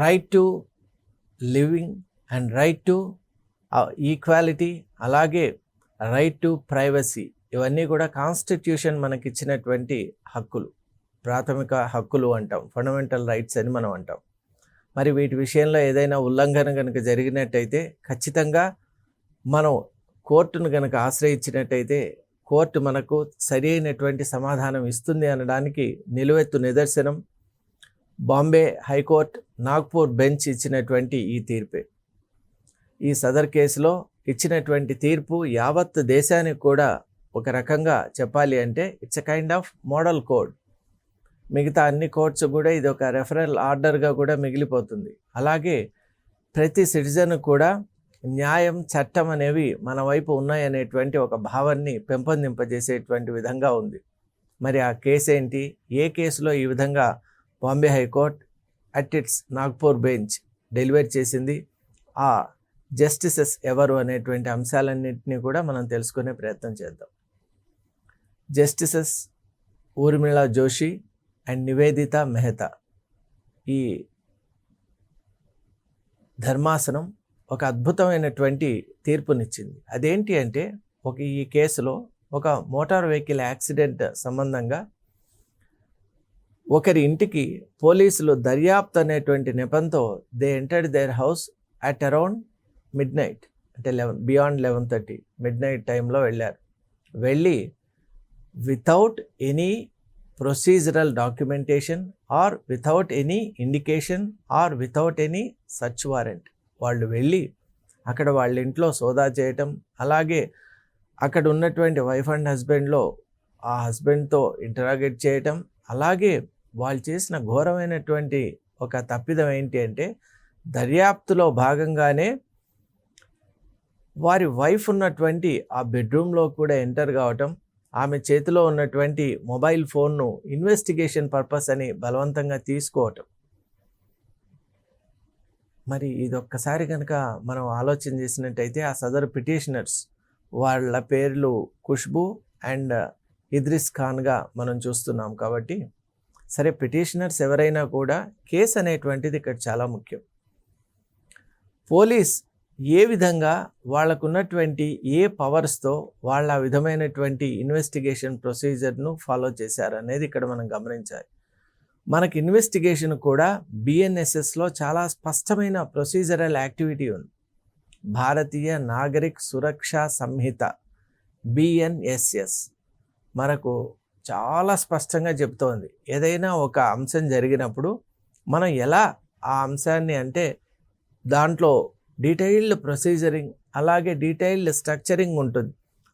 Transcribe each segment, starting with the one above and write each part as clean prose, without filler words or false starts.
Right to living and right to equality, అలాగే right to privacy, ఇవన్నీ కూడా constitution మనకిచ్చినటువంటి హక్కులు, ప్రాథమిక హక్కులు అంటాం, ఫండమెంటల్ రైట్స్ అని మనం అంటాం. మరి వీటి విషయంలో ఏదైనా ఉల్లంఘన కనుక జరిగినట్టయితే ఖచ్చితంగా మనం కోర్టును కనుక ఆశ్రయించినట్టయితే కోర్టు మనకు సరి అయినటువంటి సమాధానం ఇస్తుంది అనడానికి నిలువెత్తు నిదర్శనం బాంబే హైకోర్టు నాగ్పూర్ బెంచ్ ఇచ్చినటువంటి ఈ తీర్పే. ఈ సదర్ కేసులో ఇచ్చినటువంటి తీర్పు యావత్ దేశానికి కూడా ఒక రకంగా చెప్పాలి అంటే it's a kind of model code. మిగతా అన్ని కోర్ట్స్ కూడా ఇది ఒక రెఫరల్ ఆర్డర్గా కూడా మిగిలిపోతుంది. అలాగే ప్రతి సిటిజన్ కూడా న్యాయం, చట్టం అనేవి మన వైపు ఉన్నాయనేటువంటి ఒక భావాన్ని పెంపొందింపజేసేటువంటి విధంగా ఉంది. మరి ఆ కేసు ఏంటి, ఏ కేసులో ఈ విధంగా Bombay high court at its Nagpur bench deliver చేసింది, ఆ జస్టిసెస్ ఎవరు అనేటువంటి అంశాలన్నింటినీ కూడా మనం తెలుసుకునే ప్రయత్నం చేద్దాం. Justices Urmila Joshi and Nivedita Mehta. ఈ ధర్మాసనం ఒక అద్భుతమైనటువంటి తీర్పునిచ్చింది. అదేంటి అంటే ఈ కేసులో ఒక మోటార్ వెహికల్ యాక్సిడెంట్ సంబంధంగా ఒకరి ఇంటికి పోలీసులు దర్యాప్తు అనేటువంటి నెపంతో they entered their house at around midnight, అంటే బియాండ్ 11:30 మిడ్ నైట్ టైంలో వెళ్ళి without any procedural documentation or without any indication or without any search warrant వాళ్ళు వెళ్ళి అక్కడ వాళ్ళ ఇంట్లో సోదా చేయటం, అలాగే అక్కడ ఉన్నటువంటి వైఫ్ అండ్ హస్బెండ్లో ఆ హస్బెండ్తో ఇంటరాగేట్ చేయటం, అలాగే వాళ్ళు చేసిన ఘోరమైనటువంటి ఒక తప్పిదం ఏంటి అంటే దర్యాప్తులో భాగంగానే వారి వైఫ్ ఉన్నటువంటి ఆ బెడ్రూమ్లో కూడా ఎంటర్ కావటం, ఆమె చేతిలో ఉన్నటువంటి మొబైల్ ఫోన్ను ఇన్వెస్టిగేషన్ పర్పస్ అని బలవంతంగా తీసుకోవటం. మరి ఇదొక్కసారి కనుక మనం ఆలోచన చేసినట్టయితే ఆ సదరు పిటిషనర్స్ వాళ్ళ పేర్లు ఖుష్బూ అండ్ ఇద్రిస్ ఖాన్గా మనం చూస్తున్నాం. కాబట్టి సరే, పిటిషనర్స్ ఎవరైనా కూడా కేసు అనేటువంటిది ఇక్కడ చాలా ముఖ్యం. పోలీస్ ఏ విధంగా వాళ్ళకున్నటువంటి ఏ పవర్స్తో వాళ్ళ విధమైనటువంటి ఇన్వెస్టిగేషన్ ప్రొసీజర్ను ఫాలో చేశారనేది ఇక్కడ మనం గమనించాలి. మనకి ఇన్వెస్టిగేషన్ కూడా బిఎన్ఎస్ఎస్లో చాలా స్పష్టమైన ప్రొసీజరల్ యాక్టివిటీ ఉంది. భారతీయ నాగరిక్ సురక్షా సంహిత బిఎన్ఎస్ఎస్ మనకు చాలా స్పష్టంగా చెప్తోంది. ఏదైనా ఒక అంశం జరిగినప్పుడు మనం ఎలా ఆ అంశాన్ని, అంటే దాంట్లో డీటెయిల్డ్ ప్రొసీజరింగ్ అలాగే డీటెయిల్డ్ స్ట్రక్చరింగ్ ఉంటుంది.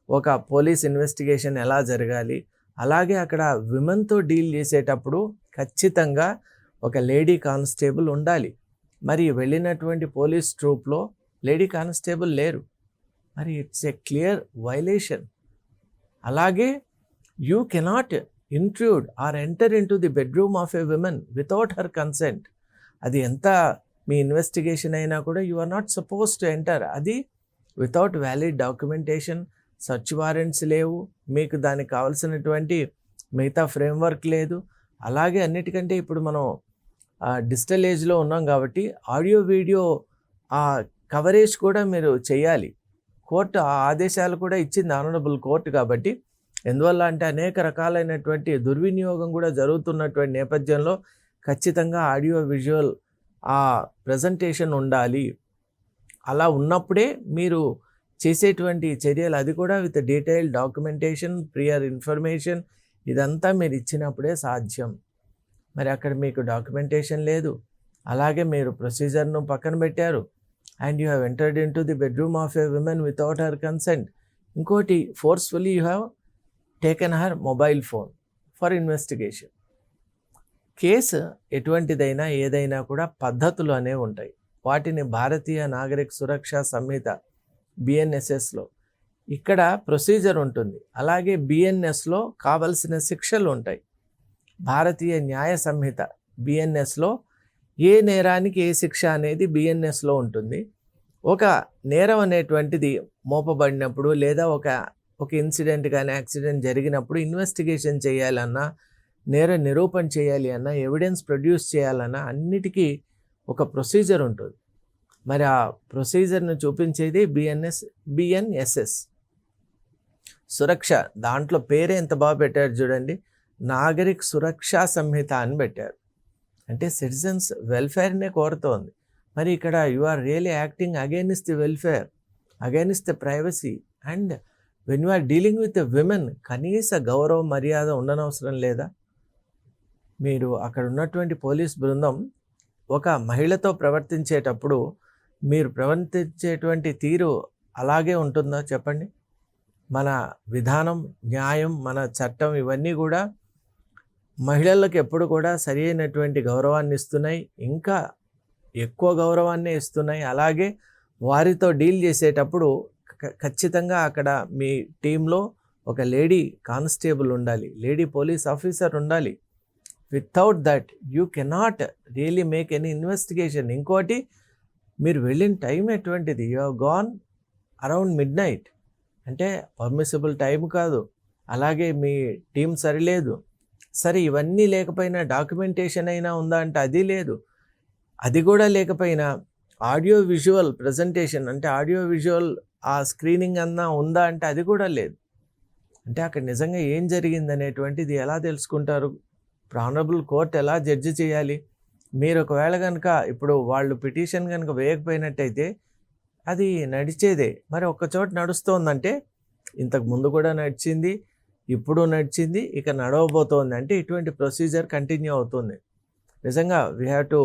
ఒక పోలీస్ ఇన్వెస్టిగేషన్ ఎలా జరగాలి, అలాగే అక్కడ విమెన్తో డీల్ చేసేటప్పుడు ఖచ్చితంగా ఒక లేడీ కానిస్టేబుల్ ఉండాలి. మరి వెళ్ళినటువంటి పోలీస్ ట్రూప్లో లేడీ కానిస్టేబుల్ లేరు. మరి ఇట్స్ ఏ క్లియర్ వైలేషన్. అలాగే you cannot intrude or enter into the bedroom of a women without her consent. అది ఎంత మీ ఇన్వెస్టిగేషన్ అయినా కూడా you are not suppose to enter. అది without valid documentation, search warrants లేవు, మీకు దానికి కావాల్సినటువంటి మిగతా ఫ్రేమ్వర్క్ లేదు. అలాగే అన్నిటికంటే ఇప్పుడు మనం డిజిటల్ ఏజ్లో ఉన్నాం కాబట్టి ఆడియో వీడియో కవరేజ్ కూడా మీరు చేయాలి. కోర్టు ఆ ఆదేశాలు కూడా ఇచ్చింది, ఆనరబుల్ కోర్టు. కాబట్టి ఎందువల్ల అంటే అనేక రకాలైనటువంటి దుర్వినియోగం కూడా జరుగుతున్నటువంటి నేపథ్యంలో ఖచ్చితంగా ఆడియో విజువల్ ప్రజెంటేషన్ ఉండాలి. అలా ఉన్నప్పుడే మీరు చేసేటువంటి చర్యలు, అది కూడా with detailed documentation, prior information, ఇదంతా మీరు ఇచ్చినప్పుడే సాధ్యం. మరి అక్కడ మీకు డాక్యుమెంటేషన్ లేదు, అలాగే మీరు ప్రొసీజర్ను పక్కన పెట్టారు, and you have entered into the bedroom of a women without her consent. ఇంకోటి, forcefully you have taken her mobile phone for investigation. Case ఎటువంటిదైనా ఏదైనా కూడా పద్ధతులు అనేవి ఉంటాయి. వాటిని భారతీయ నాగరిక సురక్షా సంహిత బిఎన్ఎస్ఎస్లో ఇక్కడ ప్రొసీజర్ ఉంటుంది. అలాగే బిఎన్ఎస్లో కావలసిన శిక్షలు ఉంటాయి. భారతీయ న్యాయ సంహిత బిఎన్ఎస్లో ఏ నేరానికి ఏ శిక్ష అనేది బిఎన్ఎస్లో ఉంటుంది. ఒక నేరం అనేటువంటిది మోపబడినప్పుడు లేదా ఒక ఇన్సిడెంట్ కానీ యాక్సిడెంట్ జరిగినప్పుడు ఇన్వెస్టిగేషన్ చేయాలన్నా, నేర నిరూపణ చేయాలి అన్నా, ఎవిడెన్స్ ప్రొడ్యూస్ చేయాలన్నా అన్నిటికీ ఒక ప్రొసీజర్ ఉంటుంది. మరి ఆ ప్రొసీజర్ను చూపించేది బిఎన్ఎస్ఎస్ సురక్ష. దాంట్లో పేరే ఎంత బాగా పెట్టారు చూడండి, నాగరిక్ సురక్షా సంహిత అని పెట్టారు. అంటే సిటిజన్స్ వెల్ఫేర్నే కోరుతోంది. మరి ఇక్కడ you are really acting against the welfare, against the privacy. And when you are dealing with women, కనీస గౌరవ మర్యాద ఉండనవసరం లేదా? మీరు అక్కడ ఉన్నటువంటి పోలీస్ బృందం ఒక మహిళతో ప్రవర్తించేటప్పుడు మీరు ప్రవర్తించేటువంటి తీరు అలాగే ఉంటుందా చెప్పండి? మన విధానం, న్యాయం, మన చట్టం ఇవన్నీ కూడా మహిళలకు ఎప్పుడు కూడా సరి అయినటువంటి గౌరవాన్ని ఇస్తున్నాయి, ఇంకా ఎక్కువ గౌరవాన్ని ఇస్తున్నాయి. అలాగే వారితో డీల్ చేసేటప్పుడు ఖచ్చితంగా అక్కడ మీ టీంలో ఒక లేడీ కానిస్టేబుల్ ఉండాలి, లేడీ పోలీస్ ఆఫీసర్ ఉండాలి. Without that you cannot really make any investigation. ఇంకోటి, మీరు వెళ్ళిన టైం ఎటువంటిది? You have gone around midnight, అంటే పర్మిసిబుల్ టైం కాదు. అలాగే మీ టీం సరిలేదు. సరే, ఇవన్నీ లేకపోయినా డాక్యుమెంటేషన్ అయినా ఉందా అంటే అది లేదు. అది కూడా లేకపోయినా ఆడియో విజువల్ ప్రజెంటేషన్, అంటే ఆడియో విజువల్ ఆ స్క్రీనింగ్ అన్నా ఉందా అంటే అది కూడా లేదు. అంటే అక్కడ నిజంగా ఏం జరిగింది అనేటువంటిది ఎలా తెలుసుకుంటారు? ఆనరబుల్ కోర్ట్ ఎలా జడ్జి చేయాలి? మీరు ఒకవేళ కనుక ఇప్పుడు వాళ్ళు పిటిషన్ కనుక వేయకపోయినట్టయితే అది నడిచేదే. మరి ఒక్కచోట నడుస్తోందంటే ఇంతకు ముందు కూడా నడిచింది, ఇప్పుడు నడిచింది, ఇక నడవబోతోంది. అంటే ఇటువంటి ప్రొసీజర్ కంటిన్యూ అవుతుంది. నిజంగా we have to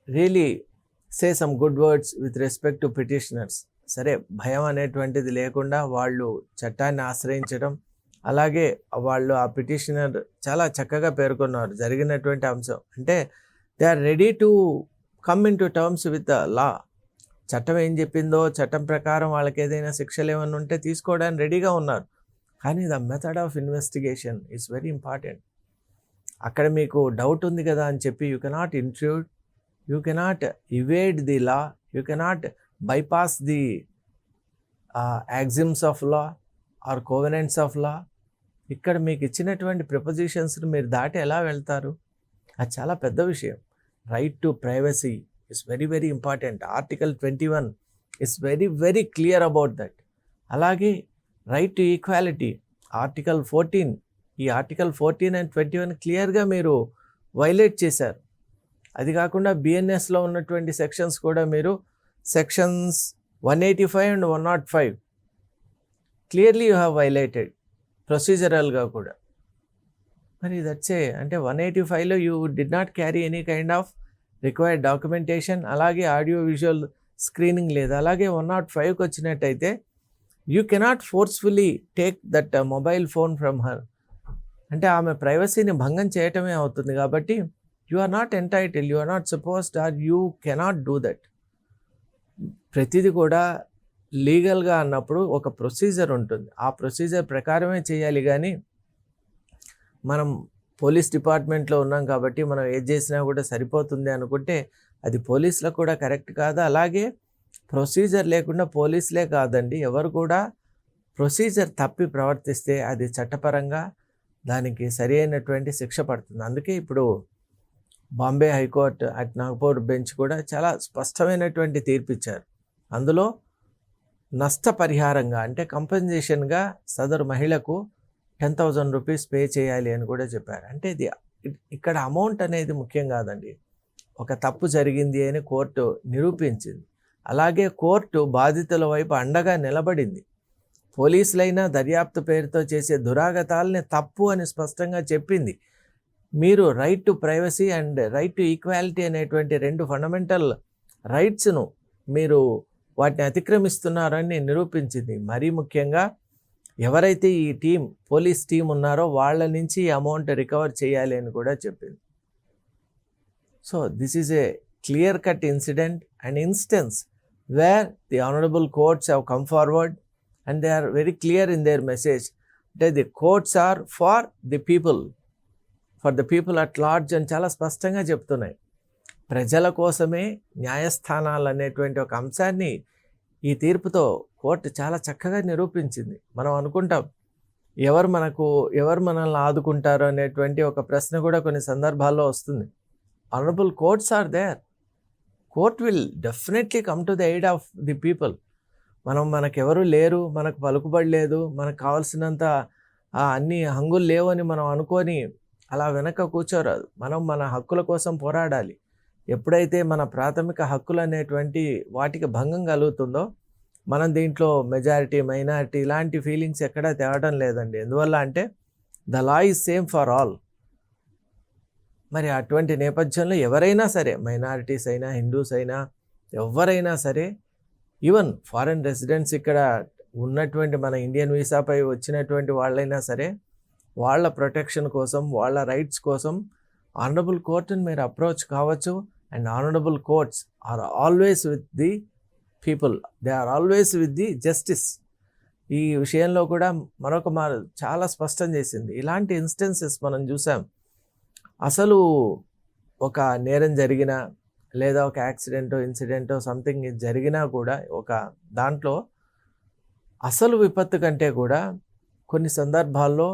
really say some good words with respect to petitioners. సరే, భయం అనేటువంటిది లేకుండా వాళ్ళు చట్టాన్ని ఆశ్రయించడం, అలాగే వాళ్ళు ఆ పిటిషనర్ చాలా చక్కగా పేర్కొన్నారు జరిగినటువంటి అంశం. అంటే they are ready to come in to terms with the law. చట్టం ఏం చెప్పిందో, చట్టం ప్రకారం వాళ్ళకి ఏదైనా శిక్షలు ఏమైనా ఉంటే తీసుకోవడానికి రెడీగా ఉన్నారు. కానీ the method of investigation is very important. అక్కడ మీకు డౌట్ ఉంది కదా అని చెప్పి you cannot intrude, you cannot evade the law, you cannot bypass the axioms of law or covenants of law. ఇక్కడ మీకు ఇచ్చినటువంటి ప్రిపోజిషన్స్ని మీరు దాటి ఎలా వెళ్తారు? అది చాలా పెద్ద విషయం. Right to privacy is very very important. Article 21 is very very clear about that. అలాగే రైట్ టు ఈక్వాలిటీ ఆర్టికల్ 14, ఈ ఆర్టికల్ 14 అండ్ 21 క్లియర్గా మీరు వైలేట్ చేశారు. అది కాకుండా బిఎన్ఎస్లో ఉన్నటువంటి సెక్షన్స్ కూడా మీరు sections 185 and 105 clearly you have violated ప్రొసీజరల్గా కూడా. మరి దట్సే అంటే 185లో you did not carry any kind of required documentation, అలాగే ఆడియో విజువల్ స్క్రీనింగ్ లేదు. అలాగే 105కి వచ్చినట్టయితే you cannot forcefully take that mobile phone from her, అంటే ఆమె ప్రైవసీని భంగం చేయటమే అవుతుంది. కాబట్టి you are not entitle, you are not supposed, or you cannot do that. ప్రతిదీ కూడా లీగల్గా అన్నప్పుడు ఒక ప్రొసీజర్ ఉంటుంది, ఆ ప్రొసీజర్ ప్రకారమే చేయాలి. కానీ మనం పోలీస్ డిపార్ట్మెంట్లో ఉన్నాం కాబట్టి మనం ఏది చేసినా కూడా సరిపోతుంది అనుకుంటే అది పోలీసులకు కూడా కరెక్ట్ కాదు. అలాగే ప్రొసీజర్ లేకుండా పోలీసులే కాదండి, ఎవరు కూడా ప్రొసీజర్ తప్పి ప్రవర్తిస్తే అది చట్టపరంగా దానికి సరి అయినటువంటి శిక్ష పడుతుంది. అందుకే ఇప్పుడు Bombay high court at Nagpur bench కూడా చాలా స్పష్టమైనటువంటి తీర్పు ఇచ్చారు. అందులో నష్టపరిహారంగా అంటే కంపెన్సేషన్గా సదరు మహిళకు 10,000 రూపీస్ పే చేయాలి అని కూడా చెప్పారు. అంటే ఇది ఇక్కడ అమౌంట్ అనేది ముఖ్యం కాదండి, ఒక తప్పు జరిగింది అని కోర్టు నిరూపించింది. అలాగే కోర్టు బాధితుల వైపు అండగా నిలబడింది. పోలీసులైనా దర్యాప్తు పేరుతో చేసే దురాగతాలని తప్పు అని స్పష్టంగా చెప్పింది. మీరు right to privacy and right to equality అనేటువంటి 2 ఫండమెంటల్ రైట్స్ను మీరు వాటిని అతిక్రమిస్తున్నారని నిరూపించింది. మరీ ముఖ్యంగా ఎవరైతే ఈ పోలీస్ టీం ఉన్నారో వాళ్ళ నుంచి ఈ అమౌంట్ రికవర్ చేయాలి అని కూడా చెప్పింది. So this is a clear cut incident and instance where the honourable courts have come forward and they are very clear in their message. అంటే the courts are for the people, for the people at large అని చాలా స్పష్టంగా చెప్తున్నాయి. ప్రజల కోసమే న్యాయస్థానాలు అనేటువంటి ఒక అంశాన్ని ఈ తీర్పుతో కోర్టు చాలా చక్కగా నిరూపించింది. మనం అనుకుంటాం ఎవరు మనల్ని ఆదుకుంటారు అనేటువంటి ఒక ప్రశ్న కూడా కొన్ని సందర్భాల్లో వస్తుంది. honorable courts are there. Court will definitely come to the aid of the people. మనకెవరు లేరు, మనకు పలుకుబడి లేదు, మనకు కావాల్సినంత అన్ని హంగులు లేవు అని మనం అనుకొని అలా వెనక కూర్చోరాదు. మనం మన హక్కుల కోసం పోరాడాలి. ఎప్పుడైతే మన ప్రాథమిక హక్కులు అనేటువంటి వాటికి భంగం కలుగుతుందో, మనం దీంట్లో మెజారిటీ, మైనారిటీ ఇలాంటి ఫీలింగ్స్ ఎక్కడా తేవడం లేదండి. ఎందువల్ల అంటే the law is same for all. మరి అటువంటి నేపథ్యంలో ఎవరైనా సరే, మైనారిటీస్ అయినా, హిందూస్ అయినా, ఎవరైనా సరే, ఈవెన్ ఫారెన్ రెసిడెంట్స్ ఇక్కడ ఉన్నటువంటి మన ఇండియన్ వీసాపై వచ్చినటువంటి వాళ్ళైనా సరే, వాళ్ళ ప్రొటెక్షన్ కోసం, వాళ్ళ రైట్స్ కోసం ఆనరబుల్ కోర్టుని మీరు అప్రోచ్ కావచ్చు. And honourable courts are always with the people, they are always with the justice. ఈ విషయంలో కూడా మరొక చాలా స్పష్టం చేసింది. ఇలాంటి ఇన్స్టెన్సెస్ మనం చూసాం. అసలు ఒక నేరం జరిగినా, లేదా ఒక యాక్సిడెంటో, ఇన్సిడెంటో సంథింగ్ జరిగినా కూడా ఒక దాంట్లో అసలు విపత్తు కంటే కూడా కొన్ని సందర్భాల్లో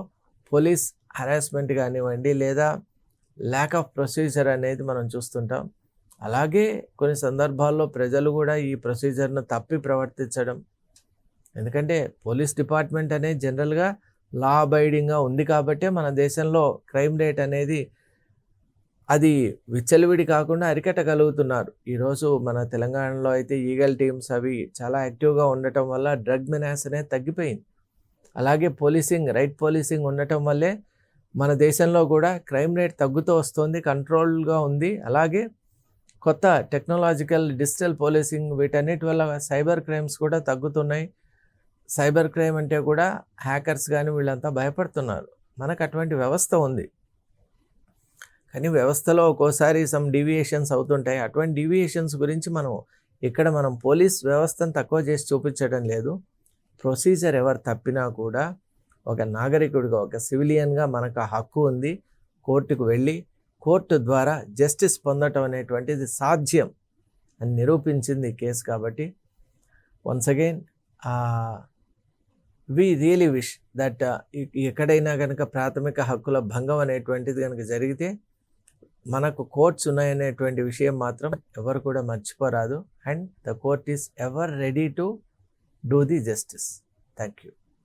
పోలీస్ హరాస్మెంట్ కానివ్వండి, లేదా ల్యాక్ ఆఫ్ ప్రొసీజర్ అనేది మనం చూస్తుంటాం. అలాగే కొన్ని సందర్భాల్లో ప్రజలు కూడా ఈ ప్రొసీజర్ను తప్పి ప్రవర్తించడం. ఎందుకంటే పోలీస్ డిపార్ట్మెంట్ అనేది జనరల్గా లా అబైడింగ్గా ఉంది కాబట్టే మన దేశంలో క్రైమ్ రేట్ అనేది అది విచ్చలవిడి కాకుండా అరికట్టగలుగుతున్నారు. ఈరోజు మన తెలంగాణలో అయితే ఈగల్ టీమ్స్ అవి చాలా యాక్టివ్గా ఉండటం వల్ల డ్రగ్ మెనాస్ అనేది తగ్గిపోయింది. అలాగే పోలీసింగ్, రైట్ పోలీసింగ్ ఉండటం వల్లే మన దేశంలో కూడా క్రైమ్ రేట్ తగ్గుతూ వస్తుంది, కంట్రోల్గా ఉంది. అలాగే కొత్త టెక్నాలజికల్ డిజిటల్ పోలీసింగ్ వీటన్నిటి వల్ల సైబర్ క్రైమ్స్ కూడా తగ్గుతున్నాయి. సైబర్ క్రైమ్ అంటే కూడా హ్యాకర్స్ కానీ వీళ్ళంతా భయపడుతున్నారు. మనకు అటువంటి వ్యవస్థ ఉంది, కానీ వ్యవస్థలో ఒక్కోసారి సమ్ డీవియేషన్స్ అవుతుంటాయి. అటువంటి డీవియేషన్స్ గురించి మనం పోలీస్ వ్యవస్థను తక్కువ చేసి చూపించడం లేదు. ప్రొసీజర్ ఎవరు తప్పినా కూడా ఒక నాగరికుడిగా, ఒక సివిలియన్గా మనకు ఆ హక్కు ఉంది. కోర్టుకు వెళ్ళి కోర్టు ద్వారా జస్టిస్ పొందటం అనేటువంటిది సాధ్యం అని నిరూపించింది ఈ కేసు. కాబట్టి once again we really wish that ఎక్కడైనా కనుక ప్రాథమిక హక్కుల భంగం అనేటువంటిది కనుక జరిగితే మనకు కోర్ట్స్ ఉన్నాయనేటువంటి విషయం మాత్రం ఎవరు కూడా మర్చిపోరాదు. And the court is ever ready to do the justice. Thank you.